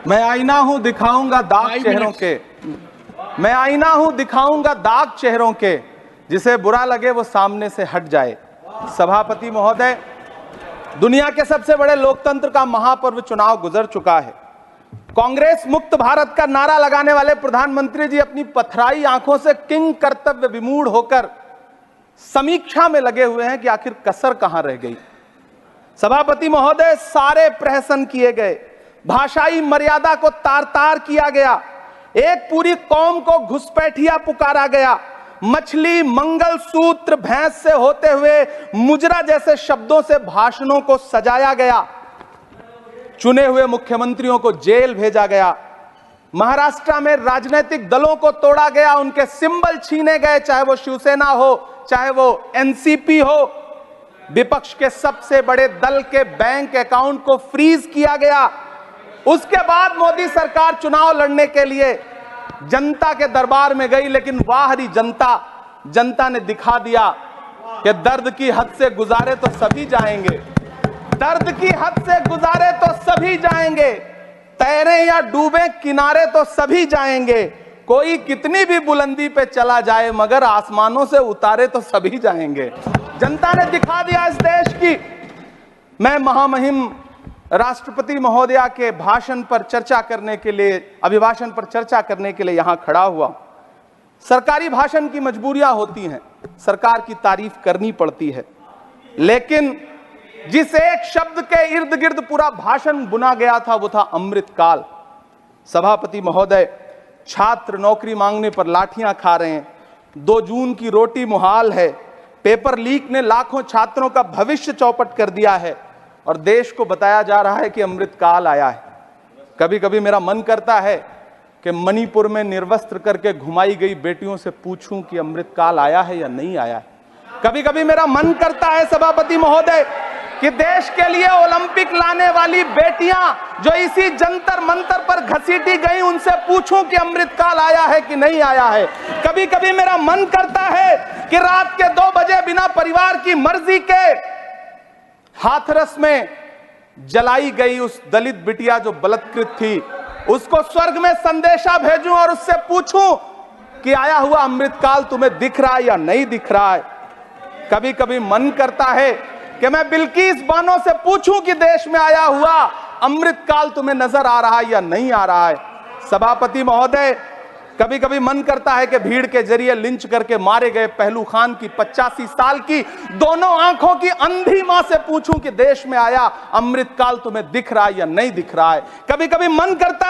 मैं आईना हूं दिखाऊंगा दाग चेहरों के, मैं आईना हूं दिखाऊंगा दाग चेहरों के, जिसे बुरा लगे वो सामने से हट जाए। सभापति महोदय, दुनिया के सबसे बड़े लोकतंत्र का महापर्व चुनाव गुजर चुका है। कांग्रेस मुक्त भारत का नारा लगाने वाले प्रधानमंत्री जी अपनी पथराई आंखों से किंग कर्तव्य विमूढ़ होकर समीक्षा में लगे हुए हैं कि आखिर कसर कहां रह गई। सभापति महोदय, सारे प्रहसन किए गए, भाषाई मर्यादा को तार तार किया गया, एक पूरी कौम को घुसपैठिया पुकारा गया, मछली मंगल सूत्र भैंस से होते हुए मुजरा जैसे शब्दों से भाषणों को सजाया गया, चुने हुए मुख्यमंत्रियों को जेल भेजा गया, महाराष्ट्र में राजनीतिक दलों को तोड़ा गया, उनके सिंबल छीने गए, चाहे वो शिवसेना हो चाहे वो एनसीपी हो, विपक्ष के सबसे बड़े दल के बैंक अकाउंट को फ्रीज किया गया। उसके बाद मोदी सरकार चुनाव लड़ने के लिए जनता के दरबार में गई, लेकिन वाहरी जनता ने दिखा दिया कि दर्द की हद से गुजारे तो सभी जाएंगे, दर्द की हद से गुजारे तो सभी जाएंगे, तैरे या डूबे किनारे तो सभी जाएंगे, कोई कितनी भी बुलंदी पे चला जाए मगर आसमानों से उतारे तो सभी जाएंगे। जनता ने दिखा दिया इस देश की। मैं महामहिम राष्ट्रपति महोदया के भाषण पर चर्चा करने के लिए, अभिभाषण पर चर्चा करने के लिए यहां खड़ा हुआ। सरकारी भाषण की मजबूरियां होती हैं, सरकार की तारीफ करनी पड़ती है, लेकिन जिस एक शब्द के इर्द गिर्द पूरा भाषण बुना गया था वो था अमृतकाल। सभापति महोदय, छात्र नौकरी मांगने पर लाठियां खा रहे हैं, 2 जून की रोटी मुहाल है, पेपर लीक ने लाखों छात्रों का भविष्य चौपट कर दिया है और देश को बताया जा रहा है कि अमृतकाल आया है। कभी कभी मेरा मन करता है कि मणिपुर में निर्वस्त्र करके घुमाई गई बेटियों से पूछूं कि अमृतकाल आया है या नहीं आया है। कभी कभी मेरा मन करता है सभापति महोदय कि देश के लिए ओलंपिक लाने वाली बेटियां जो इसी जंतर मंतर पर घसीटी गई, उनसे पूछूं कि अमृतकाल आया है कि नहीं आया है। कभी कभी मेरा मन करता है कि रात के 2 बजे बिना परिवार की मर्जी के हाथरस में जलाई गई उस दलित बिटिया जो बलात्कृत थी, उसको स्वर्ग में संदेशा भेजूं और उससे पूछूं कि आया हुआ अमृतकाल तुम्हें दिख रहा है या नहीं दिख रहा है। कभी कभी मन करता है कि मैं बिल्किस बानो से पूछूं कि देश में आया हुआ अमृतकाल तुम्हें नजर आ रहा है या नहीं आ रहा है। सभापति महोदय, कभी कभी मन करता है कि भीड़ के जरिए लिंच करके मारे गए पहलू खान की 85 साल की दोनों आंखों की अंधी मां से पूछूं कि देश में आया अमृतकाल तुम्हें दिख रहा है या नहीं दिख रहा है। कभी कभी मन करता